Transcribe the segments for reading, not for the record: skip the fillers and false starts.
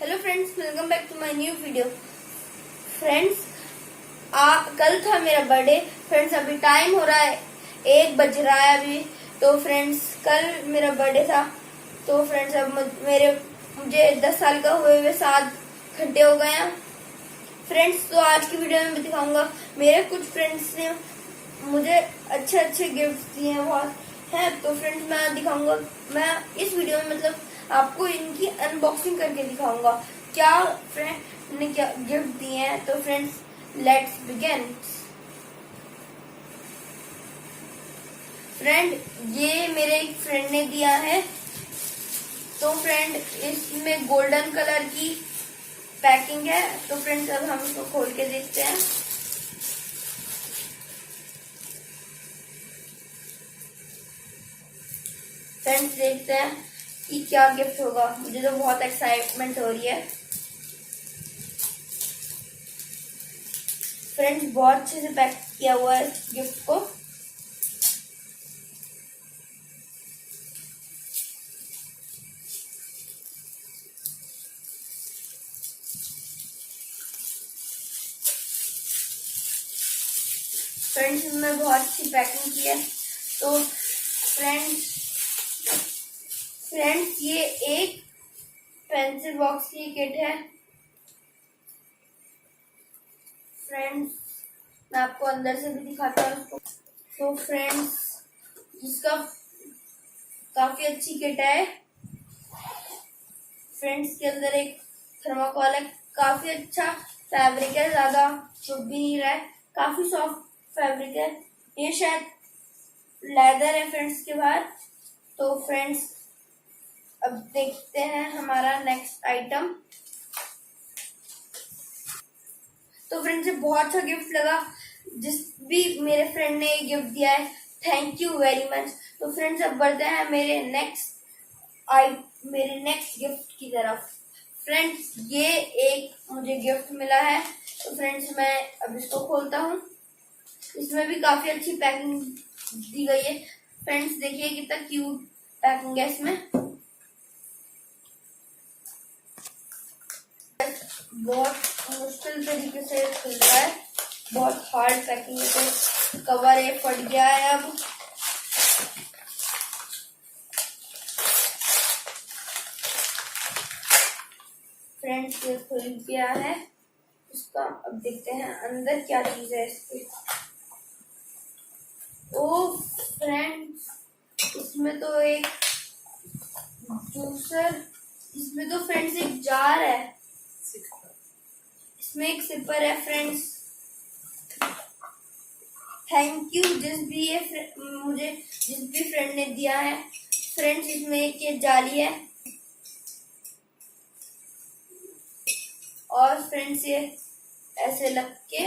Hello friends, welcome back to my new video. Friends, कल था मेरा बर्थडे। फ्रेंड्स, अभी टाइम हो रहा है 1 बज रहा है अभी। तो फ्रेंड्स, कल मेरा बर्थडे था। तो फ्रेंड्स, अब मुझे 10 साल का हुए हुए 7 घंटे हो गए हैं। फ्रेंड्स, तो आज की वीडियो में मैं दिखाऊंगा मेरे कुछ फ्रेंड्स ने मुझे अच्छे अच्छे गिफ्ट दिए हैं बहुत है। तो फ्रेंड्स, मैं दिखाऊंगा, मैं इस वीडियो में मतलब आपको इनकी अनबॉक्सिंग करके दिखाऊंगा क्या फ्रेंड ने क्या गिफ्ट दिए हैं। तो फ्रेंड्स, लेट्स बिगिन। फ्रेंड, ये मेरे एक फ्रेंड ने दिया है। तो फ्रेंड, इसमें गोल्डन कलर की पैकिंग है। तो फ्रेंड्स, अब हम इसको खोल के देखते हैं। फ्रेंड्स, देखते हैं कि क्या गिफ्ट होगा। मुझे तो बहुत एक्साइटमेंट हो रही है। फ्रेंड्स, बहुत अच्छे से पैक किया हुआ है इस गिफ्ट को। फ्रेंड्स, इसमें बहुत अच्छी पैकिंग की है। तो फ्रेंड्स, ये एक पेंसिल बॉक्स की किट है। फ्रेंड्स, मैं आपको अंदर से भी दिखाता हूँ इसको। तो फ्रेंड्स, इसका काफी अच्छी किट है। फ्रेंड्स, के अंदर एक थर्माकोल है। काफी अच्छा फैब्रिक है, ज्यादा चुभ भी नहीं रहा है। काफी सॉफ्ट फैब्रिक है। ये शायद लेदर है फ्रेंड्स के बाहर। तो फ्रेंड्स, अब देखते हैं हमारा नेक्स्ट आइटम। तो फ्रेंड्स, ये बहुत अच्छा गिफ्ट लगा। जिस भी मेरे फ्रेंड ने गिफ्ट दिया है, थैंक यू वेरी मच। तो फ्रेंड्स, अब बढ़ते हैं मेरे नेक्स्ट गिफ्ट की तरफ। फ्रेंड्स, ये एक मुझे गिफ्ट मिला है। तो फ्रेंड्स, मैं अब इसको खोलता हूँ। इसमें भी काफी अच्छी पैकिंग दी गई है। फ्रेंड्स, देखिए कितना क्यूट पैकिंग है इसमें। बहुत मुश्किल तरीके से खुल रहा है, बहुत हार्ड पैकिंग है। तो कवर ये फट गया है अब। फ्रेंड्स, ये खुल गया है इसका। अब देखते हैं अंदर क्या चीज है इसकी। ओ फ्रेंड्स, इसमें तो एक जूसर, इसमें तो फ्रेंड्स एक जार है, इसमें एक सिपर है। फ्रेंड्स, थैंक यू जिस भी फ्रेंड ने दिया है। फ्रेंड्स, इसमें एक ये जाली है और फ्रेंड्स, ये ऐसे लग के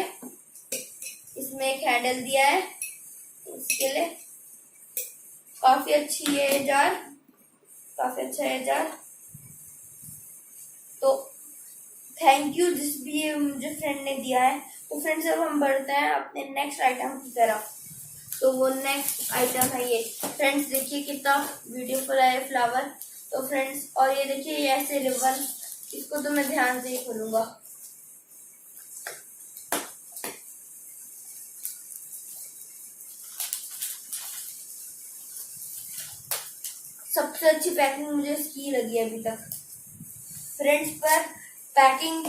इसमें एक हैंडल दिया है इसके लिए। काफी अच्छी है ये जार, काफी अच्छा है जार। तो थैंक यू जिस भी ये मुझे फ्रेंड ने दिया है। तो फ्रेंड्स, अब हम बढ़ते हैं अपने नेक्स्ट आइटम की तरफ। तो वो नेक्स्ट आइटम है ये। फ्रेंड्स, देखिए कितना ब्यूटीफुल है फ्लावर। तो फ्रेंड्स, और ये देखिए ये ऐसे रिबन, इसको तो मैं ध्यान से ही खोलूंगा। सबसे अच्छी पैकिंग मुझे इसकी लगी है अभी तक। फ्रेंड्स, पर पैकिंग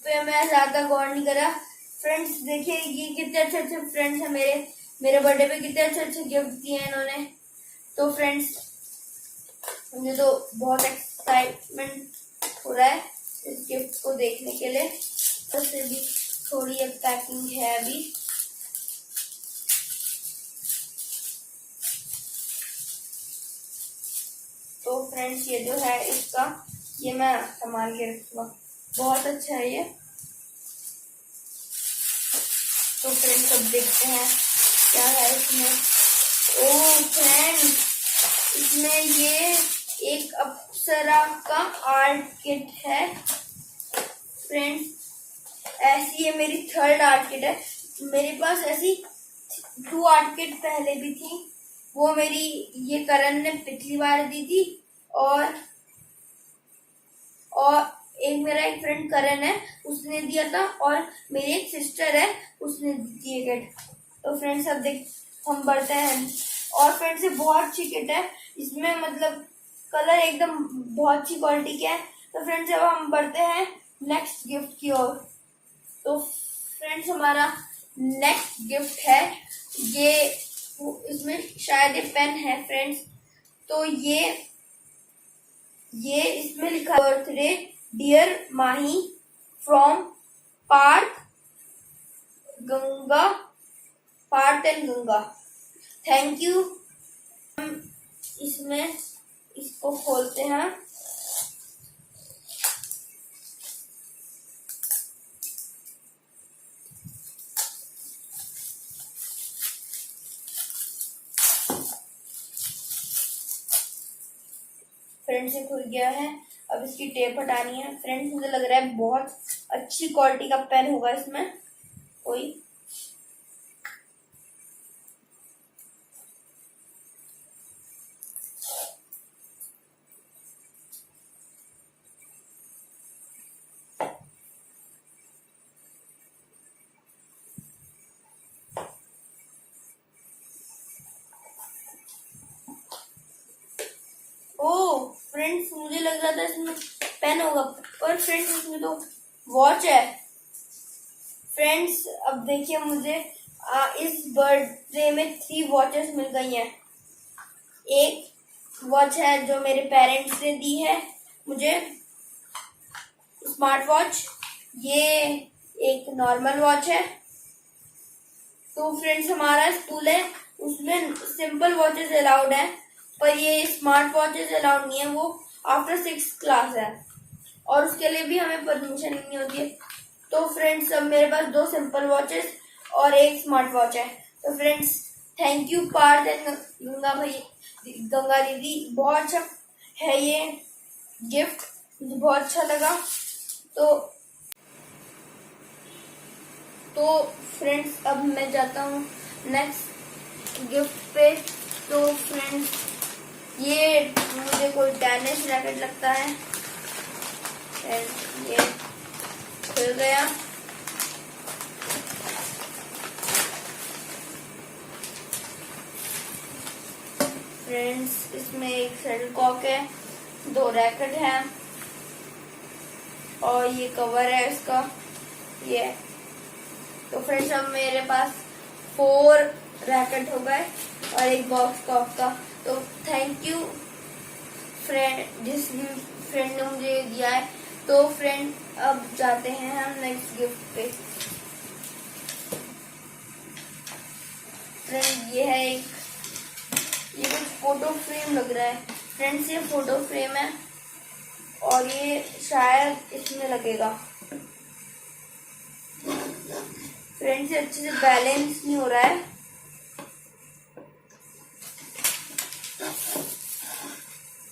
पे मैं ज्यादा गौर नहीं करा। फ्रेंड्स, देखिए ये कितने अच्छे अच्छे फ्रेंड्स हैं मेरे बर्थडे पे कितने अच्छे अच्छे गिफ्ट दिए हैं इन्होंने। तो फ्रेंड्स, मुझे तो बहुत एक्साइटमेंट हो रहा है इस गिफ्ट को देखने के लिए। उससे भी थोड़ी एक पैकिंग है अभी। तो फ्रेंड्स, ये जो है इसका, ये मैं संभाल के रखूंगा। बहुत अच्छा है ये। तो फ्रेंड्स, अब देखते हैं क्या है इसमें। ओ फ्रेंड्स, इसमें ये एक अप्सरा का आर्ट किट है। फ्रेंड्स, ऐसी ये मेरी 3rd आर्ट किट है। मेरे पास ऐसी 2 आर्ट किट पहले भी थी। वो मेरी ये करण ने पिछली बार दी थी और एक फ्रेंड करण है, उसने दिया था, और मेरी एक सिस्टर है, उसने दी है किट। तो फ्रेंड्स अब देख हम बढ़ते हैं। और फ्रेंड्स ये बहुत अच्छी किट है, इसमें मतलब कलर एकदम बहुत अच्छी क्वालिटी के है। तो फ्रेंड्स अब हम बढ़ते हैं नेक्स्ट गिफ्ट की ओर। तो फ्रेंड्स हमारा नेक्स्ट गिफ्ट है ये, इसमें शायद ये पेन है फ्रेंड्स। तो ये इसमें लिखा है birthday dear Mahi from Parth and Ganga, thank you. हम इसमें इसको खोलते हैं। फ्रेंड्स ये खुल गया है, अब इसकी टेप हटानी है। फ्रेंड्स मुझे लग रहा है बहुत अच्छी क्वालिटी का पेन होगा इसमें कोई। ओ फ्रेंड्स मुझे लग रहा था इसमें पेन होगा, पर फ्रेंड्स इसमें तो वॉच है। फ्रेंड्स अब देखिए मुझे इस बर्थडे में 3 वॉचेस मिल गई हैं। एक वॉच है जो मेरे पेरेंट्स ने दी है मुझे, स्मार्ट वॉच। ये एक नॉर्मल वॉच है। तो फ्रेंड्स हमारा स्कूल है, उसमें सिंपल वॉचेस अलाउड है, पर ये स्मार्ट वॉचेस अलाउड नहीं है, वो आफ्टर 6th क्लास है, और उसके लिए भी हमें परमिशन नहीं होती है। तो फ्रेंड्स अब मेरे पास 2 सिंपल वॉचेस और एक स्मार्ट वॉच है। तो friends thank you Parth and Ganga दीदी, बहुत अच्छा है ये गिफ्ट, मुझे बहुत अच्छा लगा। तो फ्रेंड्स अब मैं जाता हूँ नेक्स्ट गिफ्ट पे। तो फ्रेंड्स ये मुझे कोई टेनिस रैकेट लगता है, ये खुल गया। फ्रेंड्स इसमें एक शटलकॉक है, 2 रैकेट है, और ये कवर है इसका ये। तो फ्रेंड्स अब मेरे पास 4 रैकेट हो गए और एक बॉक्स कॉक का। तो थैंक यू फ्रेंड, जिस फ्रेंड ने मुझे ये दिया है। तो फ्रेंड अब जाते हैं हम नेक्स्ट गिफ्ट पे। फ्रेंड ये है एक, ये कुछ फोटो फ्रेम लग रहा है। फ्रेंड्स ये फोटो फ्रेम है और ये शायद इसमें लगेगा। फ्रेंड्स ये अच्छे से बैलेंस नहीं हो रहा है।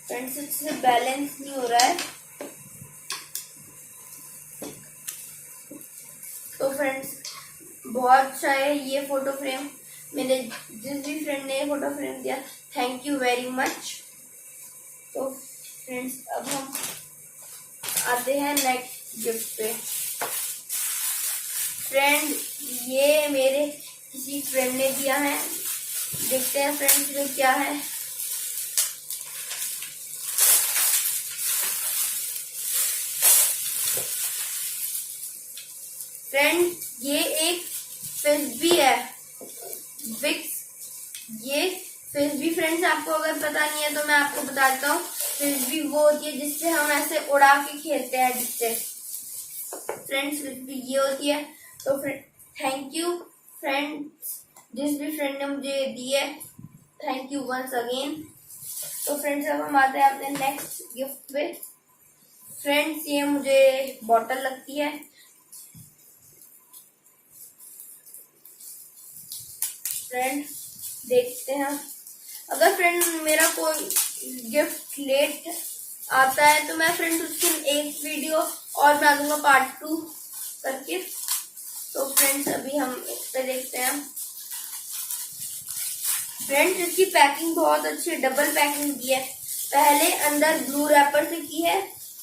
फ्रेंड्स अच्छे से बैलेंस नहीं हो रहा है। तो फ्रेंड्स बहुत अच्छा है ये फोटो फ्रेम, मेरे जिस भी फ्रेंड ने ये फोटो फ्रेम दिया, थैंक यू वेरी मच। तो फ्रेंड्स अब हम आते हैं नेक्स्ट गिफ्ट पे। फ्रेंड ये मेरे किसी फ्रेंड ने दिया है, देखते हैं फ्रेंड्स में क्या है। फ्रेंड ये एक फ्रिस्बी है, विक्स। ये फ्रिस्बी फ्रेंड्स आपको अगर पता नहीं है तो मैं आपको बताता हूँ। फ्रिस्बी वो होती है जिससे हम ऐसे उड़ा के खेलते हैं, जिससे फ्रेंड्स फ्रिस्बी ये होती है। तो थैंक यू फ्रेंड्स, जिस भी फ्रेंड ने मुझे दी है, थैंक यू वंस अगेन। तो फ्रेंड्स अब हम आते हैं अपने नेक्स्ट गिफ्ट पे। फ्रेंड्स ये मुझे बॉटल लगती है। फ्रेंड देखते हैं, अगर फ्रेंड मेरा कोई गिफ्ट लेट आता है तो मैं फ्रेंड उसकी एक वीडियो और बना दूंगा पार्ट 2 करके। तो फ्रेंड्स अभी हम इस पे देखते हैं। फ्रेंड्स इसकी पैकिंग बहुत अच्छी है, डबल पैकिंग की है। पहले अंदर ब्लू रैपर से की है,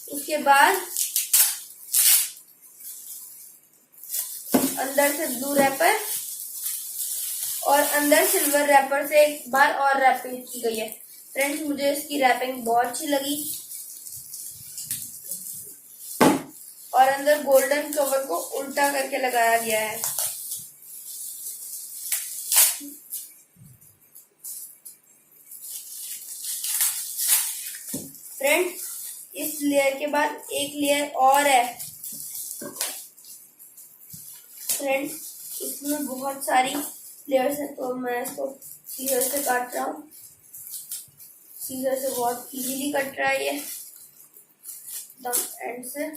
उसके बाद अंदर से ब्लू रैपर और अंदर सिल्वर रैपर से एक बार और रैपिंग की गई है। फ्रेंड्स मुझे इसकी रैपिंग बहुत अच्छी लगी और अंदर गोल्डन कवर को उल्टा करके लगाया गया है। फ्रेंड्स इस लेयर के बाद एक लेयर और है। फ्रेंड्स इसमें बहुत सारी लेयर्स है, तो मैं इसको सीजर से काट रहा हूँ। सीजर से बहुत इजीली कट रहा है ये एकदम एंड से।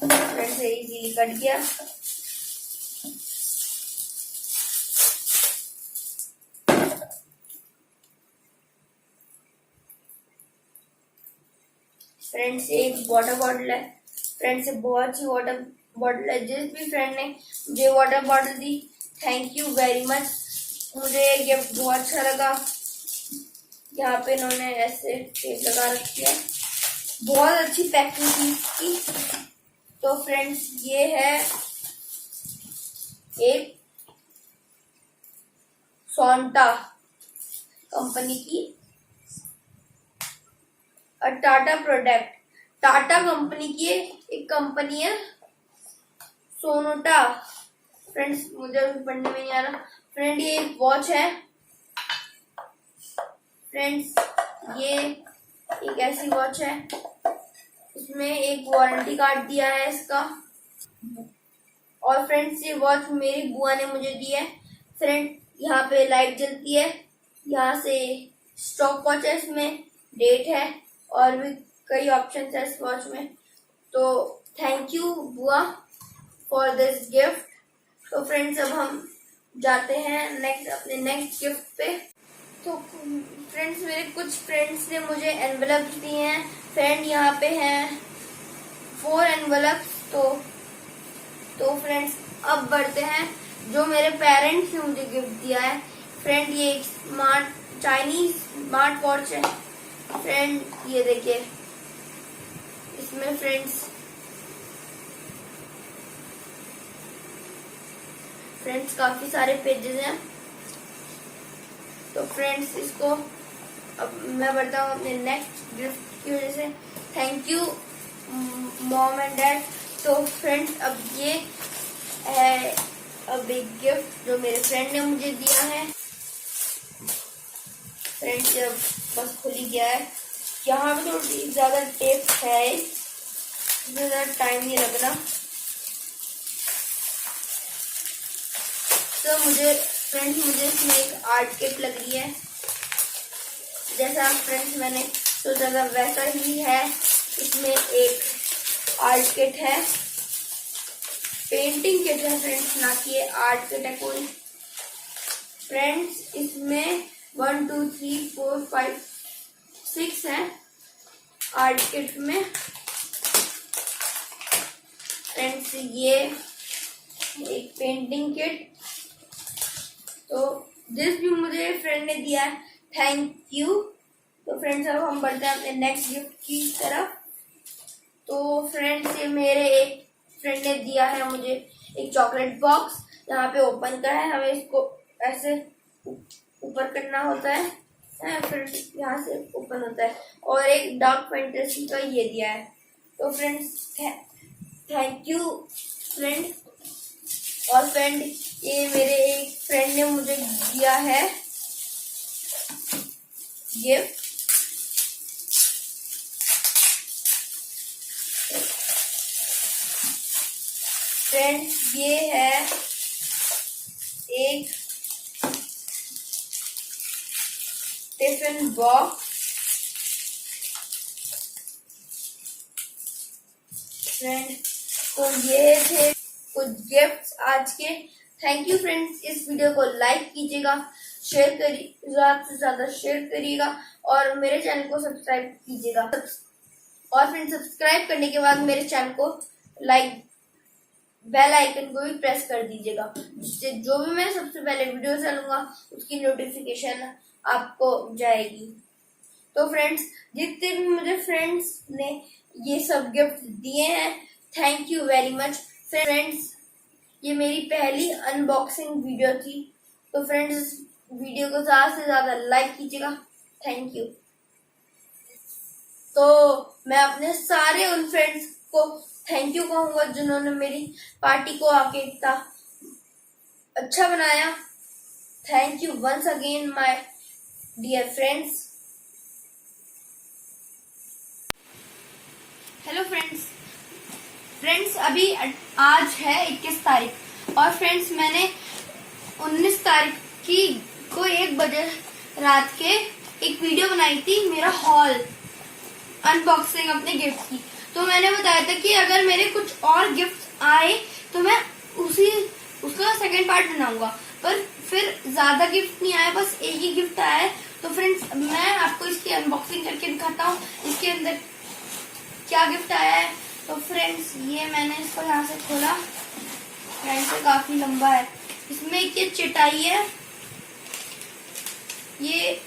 फ्रेंड्स से इजीली कट गया। फ्रेंड्स एक वाटर बॉटल है। फ्रेंड्स से बहुत अच्छी वाटर बॉटल है। जिस भी फ्रेंड ने मुझे water bottle the, thank you very much. मुझे ये गिफ्ट बहुत अच्छा लगा। यहाँ पे इन्होंने ऐसे टेप लगा रखी है, बहुत अच्छी पैकिंग थी इसकी। तो फ्रेंड्स ये है एक सोंटा कंपनी की टाटा प्रोडक्ट। टाटा कंपनी की एक कंपनी है सोनोटा। फ्रेंड्स मुझे अभी पढ़ने में नहीं आ रहा। फ्रेंड ये एक वॉच है। फ्रेंड्स ये एक ऐसी वॉच है, इसमें एक वारंटी कार्ड दिया है इसका। और फ्रेंड्स ये वॉच मेरी बुआ ने मुझे दी है। फ्रेंड यहाँ पे लाइट जलती है, यहाँ से स्टॉप वॉच है, इसमें डेट है और भी कई ऑप्शन है इस वॉच में। तो थैंक यू बुआ फॉर दिस गिफ्ट। तो फ्रेंड्स अब हम जाते हैं अपने नेक्स्ट गिफ्ट पे। तो फ्रेंड्स मेरे कुछ फ्रेंड्स ने मुझे एनवेलप दिए हैं। फ्रेंड यहाँ पे हैं 4 एनवेलप। तो फ्रेंड्स अब बढ़ते हैं जो मेरे पेरेंट्स ने मुझे गिफ्ट दिया है। फ्रेंड ये एक चाइनीज स्मार्ट वॉच है। फ्रेंड ये देखिए, इसमें फ्रेंड्स काफी सारे पेजेस हैं। तो फ्रेंड्स इसको अब मैं बढ़ता हूँ अपने नेक्स्ट गिफ्ट की वजह से। Thank you mom and dad. तो फ्रेंड्स अब ये है अब एक गिफ्ट जो मेरे फ्रेंड ने मुझे दिया है। फ्रेंड्स जब बस खुली गया है, यहाँ पे थोड़ी ज्यादा टेप है, इसमें ज्यादा टाइम नहीं लगना। तो मुझे इसमें एक आर्ट किट लग रही है। जैसा फ्रेंड्स मैंने सोचा था वैसा ही है। इसमें एक आर्ट किट है, पेंटिंग किट है फ्रेंड्स, ना कि आर्ट किट है कोई। फ्रेंड्स इसमें 1 2 3 4 5 6 है आर्ट किट में। फ्रेंड्स ये एक पेंटिंग किट। तो जिस भी मुझे फ्रेंड ने दिया है, थैंक यू। तो फ्रेंड्स अब हम बढ़ते हैं अपने नेक्स्ट गिफ्ट की तरफ। तो फ्रेंड्स ये मेरे एक फ्रेंड ने दिया है मुझे एक चॉकलेट बॉक्स। यहाँ पे ओपन का है, हमें इसको ऐसे ऊपर करना होता है, फिर यहाँ से ओपन होता है। और एक डार्क फैंटेसी का ये दिया है। तो फ्रेंड्स थैंक यू फ्रेंड। और फ्रेंड ये मेरे एक फ्रेंड ने मुझे दिया है गिफ्ट। फ्रेंड्स ये है एक टिफिन बॉक्स। फ्रेंड तो ये थे कुछ गिफ्ट्स आज के। Thank you friends. इस वीडियो को लाइक कीजिएगा, शेयर करिए, ज्यादा से ज्यादा शेयर करिएगा और मेरे चैनल को सब्सक्राइब कीजिएगा। और फ्रेंड्स सब्सक्राइब करने के बाद मेरे चैनल को लाइक बेल आइकन को भी प्रेस कर दीजिएगा, जिससे जो भी मैं सबसे पहले वीडियो डालूंगा उसकी नोटिफिकेशन आपको जाएगी। तो फ्रेंड्स जितने भी मुझे फ्रेंड्स ने ये सब गिफ्ट दिए हैं। Thank you very much friends. ये मेरी पहली अनबॉक्सिंग वीडियो थी, तो फ्रेंड्स इस वीडियो को ज़्यादा से ज़्यादा लाइक कीजिएगा। Thank you. तो मैं अपने सारे उन फ्रेंड्स को थैंक यू कहूँगा जिन्होंने मेरी पार्टी को आके इतना अच्छा बनाया। Thank you once again my dear friends. Hello friends अभी आज है 21 तारीख और फ्रेंड्स मैंने 19 तारीख की को 1 बजे रात के एक वीडियो बनाई थी मेरा हॉल अनबॉक्सिंग अपने गिफ्ट की। तो मैंने बताया था कि अगर मेरे कुछ और गिफ्ट आए तो मैं उसका सेकंड पार्ट बनाऊंगा, पर फिर ज्यादा गिफ्ट नहीं आया, बस एक ही गिफ्ट आया है। तो फ्रेंड्स मैं आपको इसकी अनबॉक्सिंग करके दिखाता हूँ इसके अंदर क्या गिफ्ट आया है। तो फ्रेंड्स ये मैंने इसको यहाँ से खोला, फ्रेंड्स से काफी लंबा है। इसमें एक ये चटाई है, ये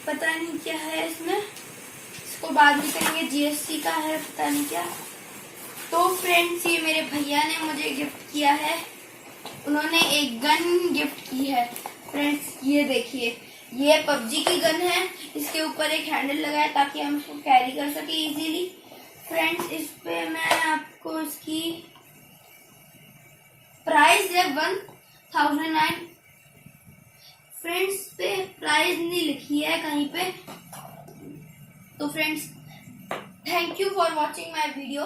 पता नहीं क्या है इसमें, इसको बाद में करेंगे। जीएसटी का है पता नहीं क्या। तो फ्रेंड्स ये मेरे भैया ने मुझे गिफ्ट किया है, उन्होंने एक गन गिफ्ट की है। फ्रेंड्स ये देखिए, ये पबजी की गन है, इसके ऊपर एक हैंडल लगा है ताकि हम इसको कैरी कर सके इजीली। फ्रेंड्स इस पे मैं आपको इसकी प्राइस है 1009। फ्रेंड्स पे प्राइस नहीं लिखी है कहीं पे। तो friends thank you for watching my video.